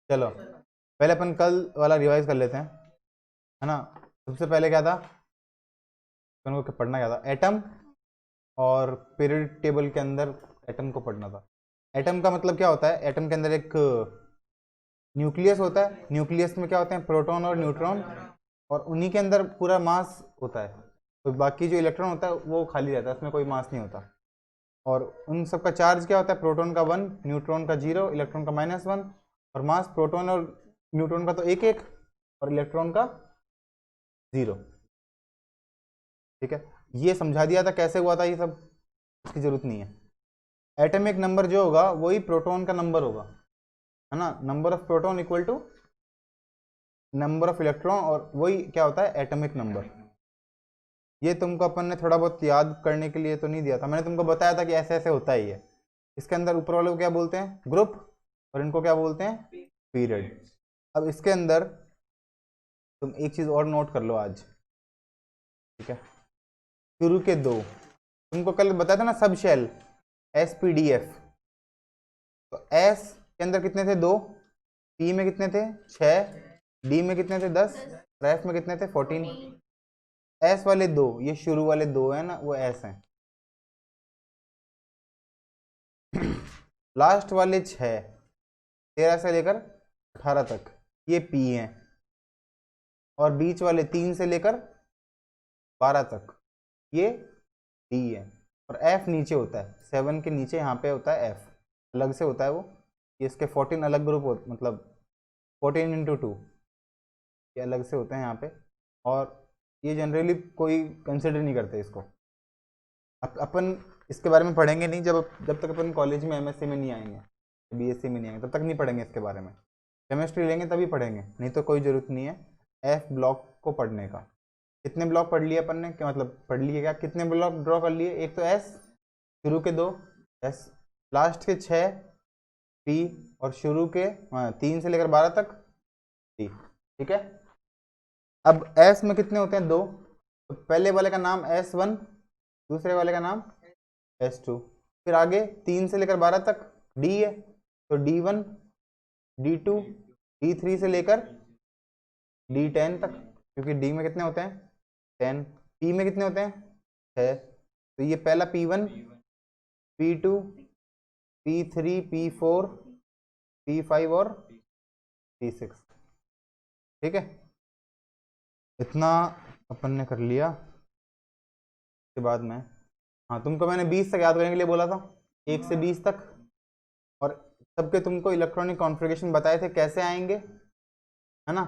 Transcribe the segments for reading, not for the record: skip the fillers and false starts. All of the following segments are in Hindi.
चलो पहले अपन कल वाला रिवाइज कर लेते हैं, है ना। सबसे पहले क्या था, अपन को पढ़ना क्या था, एटम, और पीरियड टेबल के अंदर एटम को पढ़ना था। एटम का मतलब क्या होता है, एटम के अंदर एक न्यूक्लियस होता है, न्यूक्लियस में क्या होते हैं, प्रोटॉन और न्यूट्रॉन, और उन्हीं के अंदर पूरा मास होता है। तो बाकी जो इलेक्ट्रॉन होता है वो खाली रहता है, उसमें कोई मास नहीं होता। और उन सब का चार्ज क्या होता है, प्रोटॉन का 1, न्यूट्रॉन का 0, इलेक्ट्रॉन का -1, और मास प्रोटॉन और न्यूट्रॉन का तो 1 1, और इलेक्ट्रॉन का 0। ठीक है, ये समझा दिया था कैसे हुआ था ये सब, इसकी जरूरत नहीं है। एटॉमिक नंबर जो होगा वही प्रोटॉन का नंबर होगा, है ना। Number of proton equal to number of electron, और वही क्या होता है, एटॉमिक नंबर। ये तुमको अपन ने थोड़ा बहुत याद करने के लिए तो नहीं दिया था, मैंने तुमको बताया था कि ऐसे ऐसे होता ही है। इसके अंदर ऊपर वाले को क्या बोलते हैं, ग्रुप, और इनको क्या बोलते हैं, पीरियड। अब इसके अंदर तुम एक चीज और नोट कर लो आज, ठीक है। शुरू के दो, तुमको कल बताया था ना, सब शेल SPDF। तो एस के अंदर कितने थे, 2, पी में कितने थे, 6, डी में कितने थे, 10, और एफ में कितने थे, 14। एस वाले 2, ये शुरू वाले 2 है ना, वो एस हैं। लास्ट वाले 6, 13 से लेकर 18 तक, ये पी हैं। और बीच वाले 3 से लेकर 12 तक, ये डी है। और एफ नीचे होता है, 7 के नीचे यहाँ पे होता है एफ, अलग से होता है वो। ये इसके 14 अलग ग्रुप होते, मतलब 14 × 2, ये अलग से होते हैं यहाँ पे। और ये जनरली कोई कंसिडर नहीं करते इसको। अपन इसके बारे में पढ़ेंगे नहीं, जब तक अपन कॉलेज में MSc में नहीं आएंगे, BSc में नहीं आएंगे, तब तक नहीं पढ़ेंगे इसके बारे में। केमिस्ट्री लेंगे तभी पढ़ेंगे, नहीं तो कोई ज़रूरत नहीं है एफ ब्लॉक को पढ़ने का। कितने ब्लॉक पढ़ लिए अपन ने, क्या मतलब पढ़ लिए, क्या कितने ब्लॉक ड्रॉ कर लिए, एक तो एस, शुरू के 2 एस, लास्ट के 6 पी, और शुरू के 3 से लेकर 12 तक डी। ठीक है, अब एस में कितने होते हैं, 2। तो पहले वाले का नाम S1, दूसरे वाले का नाम S2। फिर आगे 3 से लेकर 12 तक डी है, तो D1, D2, D3 से लेकर D10 तक, क्योंकि डी में कितने होते हैं, 10। पी में कितने होते हैं, 6। तो ये पहला P1, P2, P3, P4, P5 और P6। ठीक है, इतना अपन ने कर लिया। के बाद में, हाँ, तुमको मैंने 20 तक याद करने के लिए बोला था, 1 से 20 तक। और सबके तुमको इलेक्ट्रॉनिक कॉन्फ़िगरेशन बताए थे कैसे आएंगे, है ना।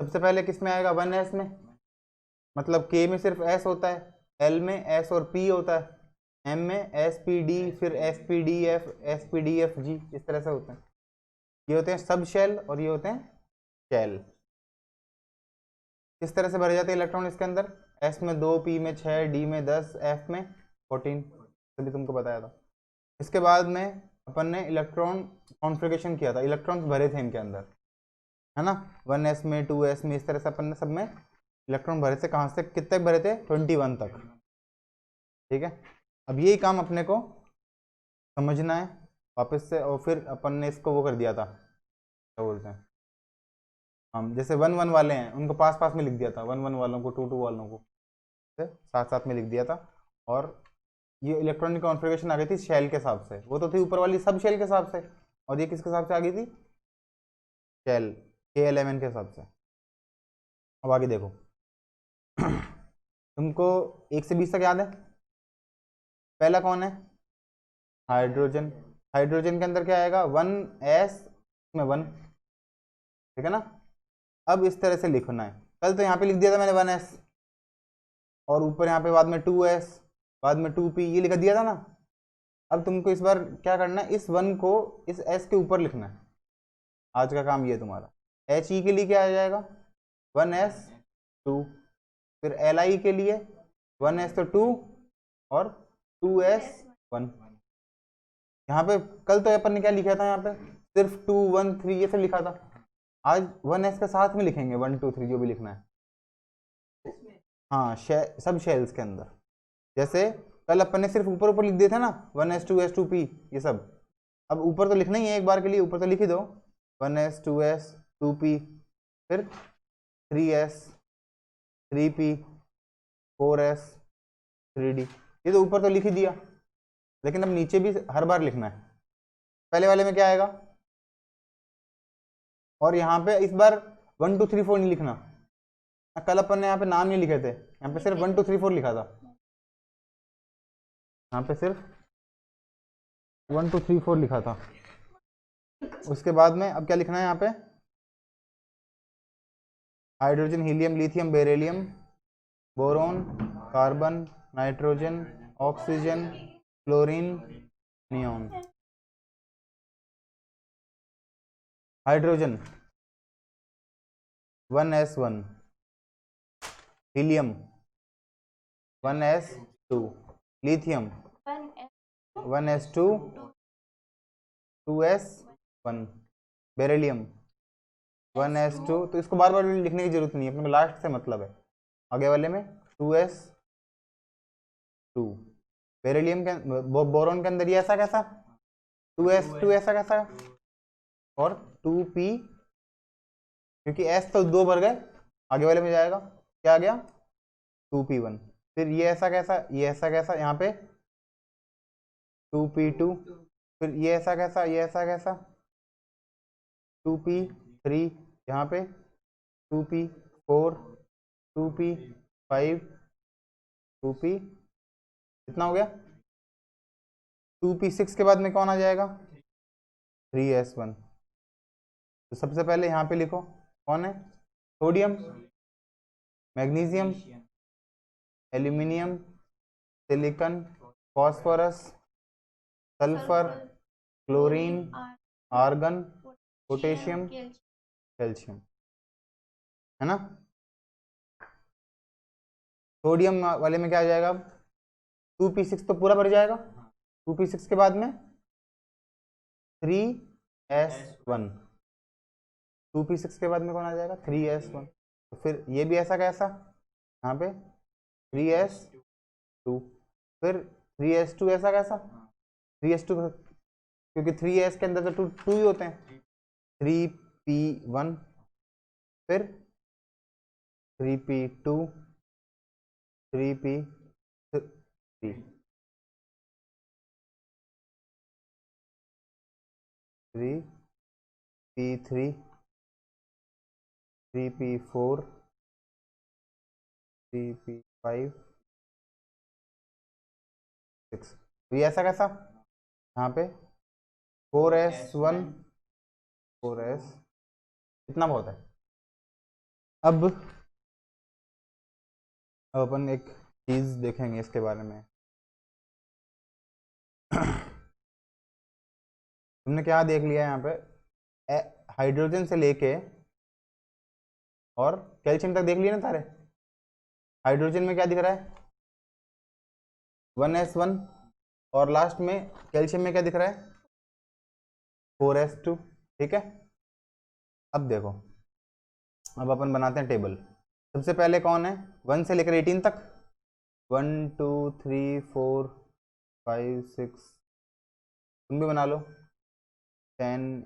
सबसे पहले किस में आएगा, 1s में, मतलब k में सिर्फ s होता है, l में s और p होता है, m में SPD, फिर SPDF, SPDFG, इस तरह से होते हैं। ये होते हैं सब शेल, और ये होते हैं शेल। किस तरह से भरे जाते हैं इलेक्ट्रॉन इसके अंदर, s में 2, p में 6, d में 10, f में 14, तभी तुमको बताया था। इसके बाद में अपन ने इलेक्ट्रॉन कॉन्फ़िगरेशन किया था, इलेक्ट्रॉन्स भरे थे इनके अंदर, है ना। 1s में, 2s में, इस तरह से अपन ने सब में इलेक्ट्रॉन भरे थे। कहाँ से कितने भरे थे, 21 तक। ठीक है, अब यही काम अपने को समझना है वापस से। और फिर अपन ने इसको वो कर दिया था, क्या बोलते हैं, हम जैसे 1 1 वाले हैं उनको पास पास में लिख दिया था, 1 1 वालों को 2 2 वालों को साथ साथ में लिख दिया था। और ये इलेक्ट्रॉनिक कॉन्फ़िगरेशन आ गई थी शेल के हिसाब से, वो तो थी ऊपर वाली सब शेल के हिसाब से, और ये किसके हिसाब से आ गई थी, शेल K11 के हिसाब से। अब आगे देखो, तुमको 1 से 20 तक याद है, पहला कौन है, हाइड्रोजन। हाइड्रोजन के अंदर क्या आएगा, 1s में 1, ठीक है ना। अब इस तरह से लिखना है, कल तो यहाँ पे लिख दिया था मैंने 1s, और ऊपर यहाँ पे बाद में 2s, बाद में 2p, ये लिख दिया था ना। अब तुमको इस बार क्या करना है, इस 1 को इस s के ऊपर लिखना है। आज का काम ये है तुम्हारा। HE के लिए क्या आ जाएगा, 1s2, फिर Li के लिए 1s तो 2, और 2s1। यहाँ पे कल तो अपन ने क्या लिखा था, यहाँ पे सिर्फ 2 1 3 ये सब लिखा था। आज 1s के साथ में लिखेंगे 1 2 3 जो भी लिखना है। हाँ, सब शेल्स के अंदर, जैसे कल अपन ने सिर्फ ऊपर ऊपर लिख दिए थे ना, 1s 2s 2p ये सब। अब ऊपर तो लिखना ही है एक बार के लिए, ऊपर तो लिख ही दो, 1s 2s 2p, फिर 3s 3p 4s 3d। ये तो ऊपर तो लिख ही दिया, लेकिन अब नीचे भी हर बार लिखना है। पहले वाले में क्या आएगा, और यहाँ पे इस बार 1 2 3 4 नहीं लिखना। कल अपन ने यहाँ पे नाम नहीं लिखे थे, यहाँ पे सिर्फ 1 2 3 4 लिखा था। यहाँ पे सिर्फ 1 2 3 4 लिखा था। उसके बाद में अब क्या लिखना है यहाँ पे, hydrogen, helium, lithium, beryllium, boron, carbon, nitrogen, oxygen, chlorine, neon. Hydrogen 1s1, helium 1s2, lithium 1s2 2s1, beryllium 1s2। तो इसको बार बार लिखने की जरूरत नहीं है, अपने को लास्ट से मतलब है। आगे वाले में 2s2, बेरिलियम के बोरोन के अंदर ये ऐसा कैसा 2s2 ऐसा कैसा, और 2p, क्योंकि s तो 2 भर गए, आगे वाले में जाएगा क्या आ गया 2p1। फिर ये ऐसा कैसा, ये ऐसा कैसा, यहाँ पे 2p2, फिर ये ऐसा कैसा, ये ऐसा कैसा 2p3, यहाँ पे 2p4 2p5 2p, कितना हो गया 2p6 के बाद में कौन आ जाएगा 3s1। तो सबसे पहले यहाँ पे लिखो कौन है, sodium, magnesium, aluminium, silicon, phosphorus, sulphur, chlorine, argon, potassium, calcium, है ना। सोडियम वाले में क्या आ जाएगा, 2p6 तो पूरा भर जाएगा, 2p6 के बाद में 3s1, 2p6 के बाद में कौन आ जाएगा 3s1। तो फिर ये भी ऐसा कैसा, यहाँ पे 3s2, फिर 3s2 ऐसा कैसा 3s2, क्योंकि 3s के अंदर तो 2 ही होते हैं, 3p1, फिर 3p2 3p3 3p3 3p4 3p5 6। तो ये ऐसा कैसा, यहाँ पे 4s1 4s, इतना बहुत है। अब अपन एक चीज देखेंगे इसके बारे में। तुमने क्या देख लिया यहाँ पे, हाइड्रोजन से लेके और कैल्शियम तक देख लिया ना सारे। हाइड्रोजन में क्या दिख रहा है 1s1, और लास्ट में कैल्शियम में क्या दिख रहा है 4s2, ठीक है। अब देखो, अब अपन बनाते हैं टेबल। सबसे पहले कौन है 1 से लेकर 18 तक, 1 2 3 4 5 6, तुम भी बना लो 10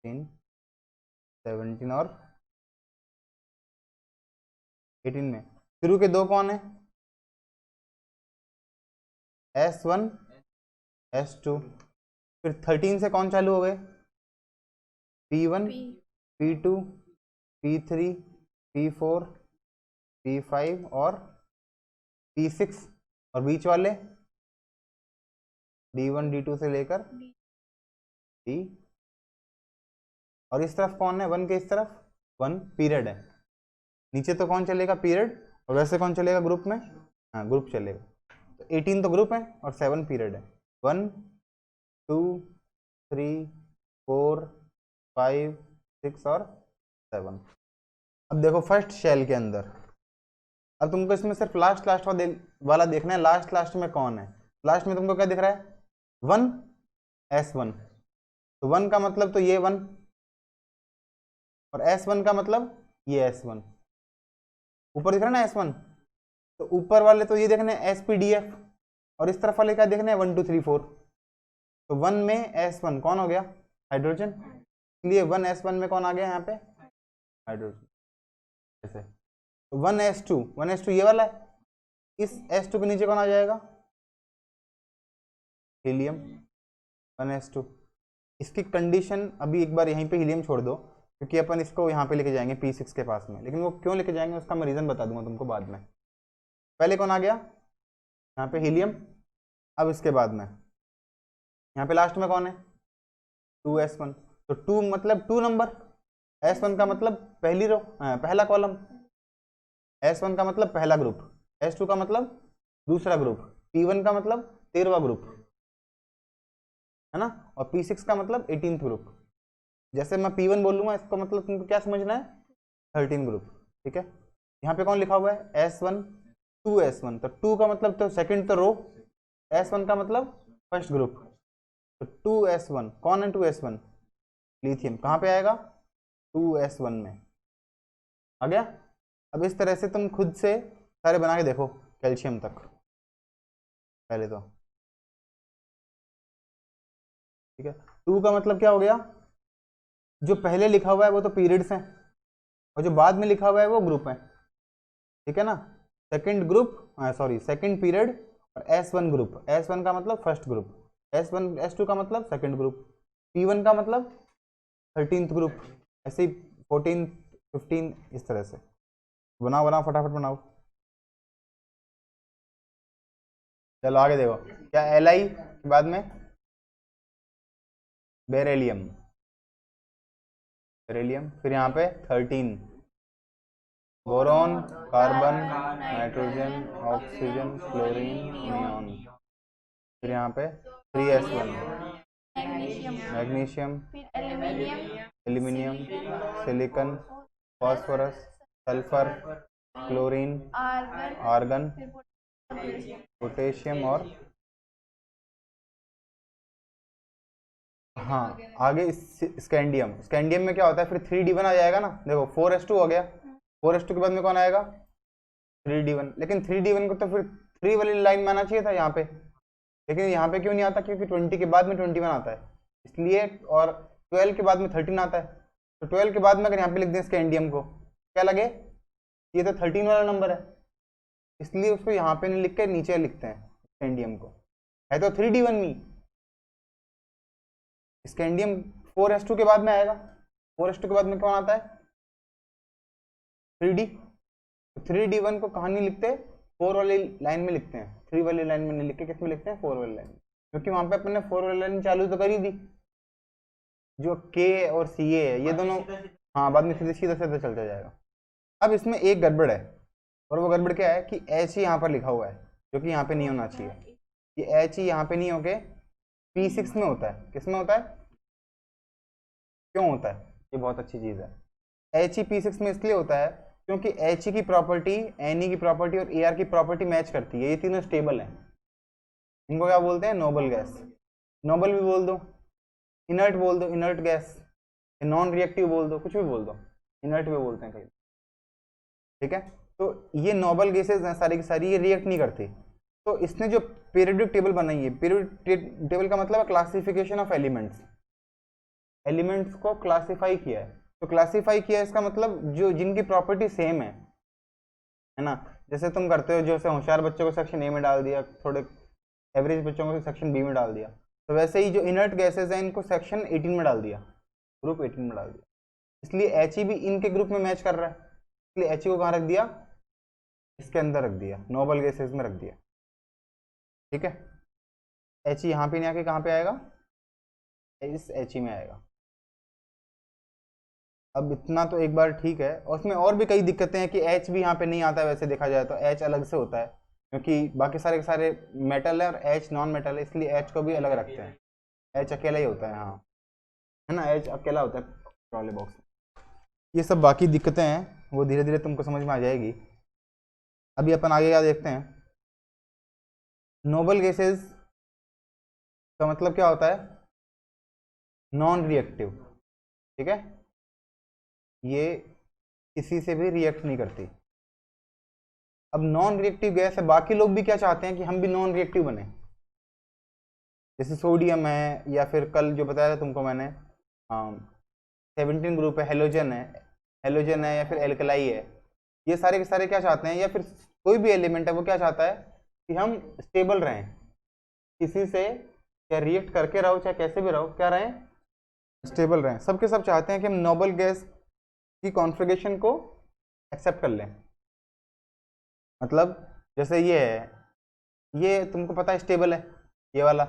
11 17 और 18 में शुरू के दो कौन है s1 s2, फिर 13 से कौन चालू हो गए p1 p2 p3 p4 p5 और p6, और बीच वाले d1 d2 से लेकर d, और इस तरफ कौन है 1 के इस तरफ 1 पीरियड है। नीचे तो कौन चलेगा पीरियड, और वैसे कौन चलेगा ग्रुप में, हाँ ग्रुप चलेगा। तो 18 तो ग्रुप है और 7 पीरियड है, 1 2 3 4 5 6 और 7। अब देखो फर्स्ट शेल के अंदर, अब तुमको इसमें सिर्फ लास्ट वाला देखना है, लास्ट में कौन है। लास्ट में तुमको क्या दिख रहा है 1 s1, तो 1 का मतलब तो ये 1, और s1 का मतलब ये s1, ऊपर दिख रहा है ना s1, तो ऊपर वाले तो ये देखने SPDF, और इस तरफ वाले क्या देखने हैं 1 2 3 4। तो 1 में S1 कौन हो गया? हाइड्रोजन। इसलिए 1s1 में कौन आ गया यहाँ पे? हाइड्रोजन। ऐसे तो 1s2 ये वाला है, इस S2 के नीचे कौन आ जाएगा? हीलियम। 1s2। इसकी कंडीशन अभी एक बार यहीं पे हीलियम छोड़ दो, क्योंकि अपन इसको यहाँ पे लेके जाएंगे P6 के पास में, लेकिन वो क्यों लेके जाएंगे उसका मैं रीज़न बता दूंगा तुमको बाद में। पहले कौन आ गया यहाँ पे? हीलियम। अब इसके बाद में यहाँ पे लास्ट में कौन है? 2s1। तो 2 मतलब 2 नंबर, S1 का मतलब पहली रो, पहला कॉलम, S1 का मतलब पहला ग्रुप, S2 का मतलब दूसरा ग्रुप, P1 का मतलब 13वां ग्रुप है ना, और P6 का मतलब 18th ग्रुप। जैसे मैं P1 बोलूंगा इसका मतलब तुमको क्या समझना है? 13 ग्रुप। ठीक है, यहाँ पे कौन लिखा हुआ है? S1 2s1, तो 2 का मतलब तो सेकंड तो रो, S1 का मतलब फर्स्ट ग्रुप, तो 2s1 कौन है? 2s1 lithium. कहाँ पे आएगा? 2s1 में आ गया। अब इस तरह से तुम खुद से सारे बना के देखो कैल्शियम तक पहले तो। ठीक है, 2 का मतलब क्या हो गया? जो पहले लिखा हुआ है वो तो पीरियड्स हैं, और जो बाद में लिखा हुआ है वो ग्रुप है। ठीक है ना, second group, sorry second period, और S1 ग्रुप। S1 का मतलब फर्स्ट ग्रुप, S1 S2 का मतलब सेकंड ग्रुप, P1 का मतलब 13th ग्रुप, ऐसे ही 14 15 इस तरह से बनाओ बनाओ फटाफट बनाओ। चलो आगे देखो, क्या Li के बाद में? बेरेलियम। बेरेलियम, फिर यहाँ पे 13 boron, carbon, nitrogen, oxygen, chlorine, neon. फिर यहाँ पे 3s1 magnesium, aluminium, silicon, phosphorus, sulphur, chlorine, argon, potassium और हाँ आगे स्कैंडियम। स्कैंडियम में क्या होता है? फिर 3d1 आ जाएगा ना, देखो 4s2 हो गया, 4s2 के बाद में कौन आएगा? 3d1। लेकिन 3d1 को तो फिर 3 वाली लाइन में आना चाहिए था यहाँ पे, लेकिन यहाँ पे क्यों नहीं आता? क्योंकि 20 के बाद में 21 आता है इसलिए, और 12 के बाद में 13 आता है, तो 12 के बाद में अगर यहाँ पे लिख दें स्कैंडियम को, क्या लगे? ये तो 13 वाला नंबर है, इसलिए उसको यहाँ पे नहीं लिख के नीचे लिखते हैं स्कैंडियम को, है तो 3d1 में। स्कैंडियम 4s2 के बाद में आएगा, 4s2 के बाद में कौन आता है? 3d। 3d1 को कहाँ नहीं लिखते? 4 वाली लाइन में लिखते हैं, 3 वाली लाइन में नहीं लिख के किस में लिखते हैं? 4 वाली लाइन में, क्योंकि वहां पे अपन ने 4 वाली लाइन चालू तो करी थी। जो K और Ca है ये दोनों, हाँ बाद में सीधे सीधे सीधे चलता जाएगा। अब इसमें एक गड़बड़ है, और वो गड़बड़ क्या है कि H ही यहाँ पर लिखा हुआ है, जो कि यहाँ पे नहीं होना चाहिए। ये H ही यहाँ पे नहीं होके P6 में होता है। किस में होता है? क्यों होता है? ये बहुत अच्छी चीज़ है। He P6 में इसलिए होता है क्योंकि He की प्रॉपर्टी, Ne की प्रॉपर्टी और Ar की प्रॉपर्टी मैच करती है, ये तीनों स्टेबल हैं। इनको क्या बोलते हैं? Noble gas. नोबल भी बोल दो, इनर्ट बोल दो, इनर्ट गैस, नॉन रिएक्टिव बोल दो, कुछ भी बोल दो, इनर्ट भी बोलते हैं कहीं। ठीक है, तो ये नोबल गैसेज हैं सारी की सारी, ये रिएक्ट नहीं करती। तो इसने जो पीरियोडिक टेबल बनाई है, पीरियोडिक टेबल का मतलब है क्लासिफिकेशन ऑफ एलिमेंट्स, एलिमेंट्स को क्लासिफाई किया है। तो क्लासिफाई किया है इसका मतलब जो जिनकी प्रॉपर्टी सेम है ना, जैसे तुम करते हो, जैसे होशियार बच्चों को सेक्शन ए में डाल दिया, थोड़े एवरेज बच्चों को सेक्शन बी में डाल दिया, तो वैसे ही जो इनर्ट गैसेज हैं इनको सेक्शन 18 में डाल दिया, ग्रुप 18 में डाल दिया। इसलिए He भी इनके ग्रुप में मैच कर रहा है, इसलिए He को कहाँ रख दिया? इसके अंदर रख दिया, नोबल गैसेज में रख दिया। ठीक है, He यहाँ पे नहीं आके कहाँ पे आएगा? इस He में आएगा। अब इतना तो एक बार ठीक है, और उसमें और भी कई दिक्कतें हैं कि H भी यहाँ पे नहीं आता है, वैसे देखा जाए तो H अलग से होता है, क्योंकि बाकी सारे के सारे मेटल है और H नॉन मेटल है, इसलिए H को भी अलग रखते हैं। H अकेला ही होता है, हाँ है ना, H अकेला होता है ट्रॉली बॉक्स में। ये सब बाकी दिक्कतें हैं, वो धीरे धीरे तुमको समझ में आ जाएगी। अभी अपन आगे क्या देखते हैं? नोबल गैसेस का मतलब क्या होता है? Non reactive. ठीक है, ये किसी से भी रिएक्ट नहीं करती। अब नॉन रिएक्टिव गैस है, बाकी लोग भी क्या चाहते हैं कि हम भी नॉन रिएक्टिव बने, जैसे सोडियम है, या फिर कल जो बताया था तुमको मैंने 17 ग्रुप है, हेलोजन है या फिर एल्कलाई है, ये सारे के सारे क्या चाहते हैं, या फिर कोई भी एलिमेंट है वो क्या चाहता है कि हम स्टेबल रहें, किसी से क्या रिएक्ट करके रहो चाहे कैसे भी रहो, क्या रहें, स्टेबल रहें। सबके सब चाहते हैं कि हम नोबल गैस की कॉन्फ़िगरेशन को एक्सेप्ट कर लें। मतलब जैसे ये है, ये तुमको पता है स्टेबल है, ये वाला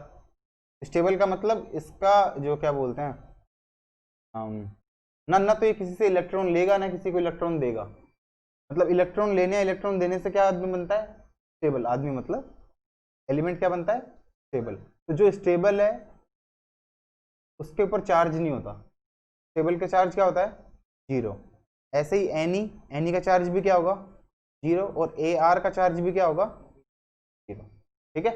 स्टेबल का मतलब इसका जो क्या बोलते हैं, ना तो ये किसी से इलेक्ट्रॉन लेगा ना किसी को इलेक्ट्रॉन देगा। मतलब इलेक्ट्रॉन लेने या इलेक्ट्रॉन देने से क्या आदमी बनता है, स्टेबल आदमी, मतलब एलिमेंट क्या बनता है, स्टेबल। तो जो स्टेबल है उसके ऊपर चार्ज नहीं होता, स्टेबल का चार्ज क्या होता है, जीरो। ऐसे ही एनी का चार्ज भी क्या होगा, जीरो, और ए आर का चार्ज भी क्या होगा, जीरो। ठीक है,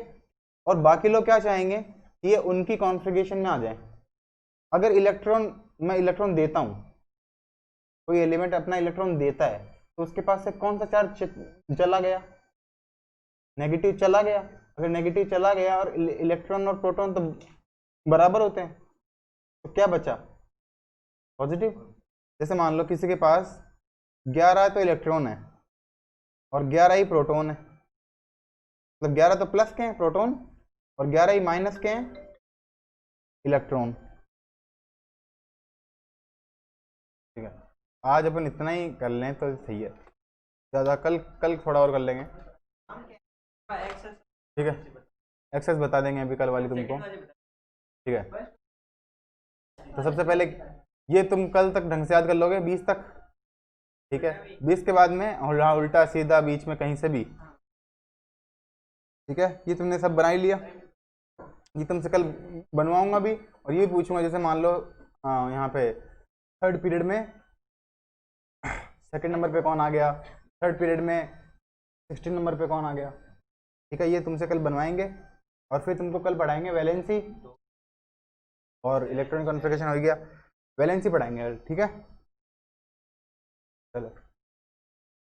और बाकी लोग क्या चाहेंगे कि ये उनकी कॉन्फ़िगरेशन में आ जाए। अगर मैं इलेक्ट्रॉन देता हूं, कोई एलिमेंट अपना इलेक्ट्रॉन देता है, तो उसके पास से कौन सा चार्ज चला गया, नेगेटिव चला गया। अगर नेगेटिव चला गया और इलेक्ट्रॉन और प्रोटॉन तो बराबर होते हैं, तो क्या बचा, पॉजिटिव। जैसे मान लो किसी के पास 11 तो इलेक्ट्रॉन है और 11 ही प्रोटॉन है, मतलब 11 तो प्लस के हैं प्रोटॉन और 11 ही माइनस के हैं इलेक्ट्रॉन। ठीक है, आज अपन इतना ही कर लें तो सही है, ज़्यादा कल थोड़ा और कर लेंगे। ठीक है, एक्सेस बता देंगे अभी कल वाली तुमको। ठीक है, तो सबसे पहले ये तुम कल तक ढंग से याद कर लोगे 20 तक। ठीक है, 20 के बाद में उल्टा सीधा बीच में कहीं से भी। ठीक है, ये तुमने सब बना ही लिया, ये तुमसे कल बनवाऊंगा भी, और ये पूछूंगा जैसे मान लो यहाँ पे थर्ड पीरियड में सेकंड नंबर पे कौन आ गया, थर्ड पीरियड में 16 नंबर पे कौन आ गया। ठीक है, ये तुमसे कल बनवाएंगे और फिर तुमको कल पढ़ाएंगे वैलेंसी और इलेक्ट्रॉनिक कॉन्फ़िगरेशन हो गया, वैलेंसी पढ़ाएंगे। ठीक है, चलो।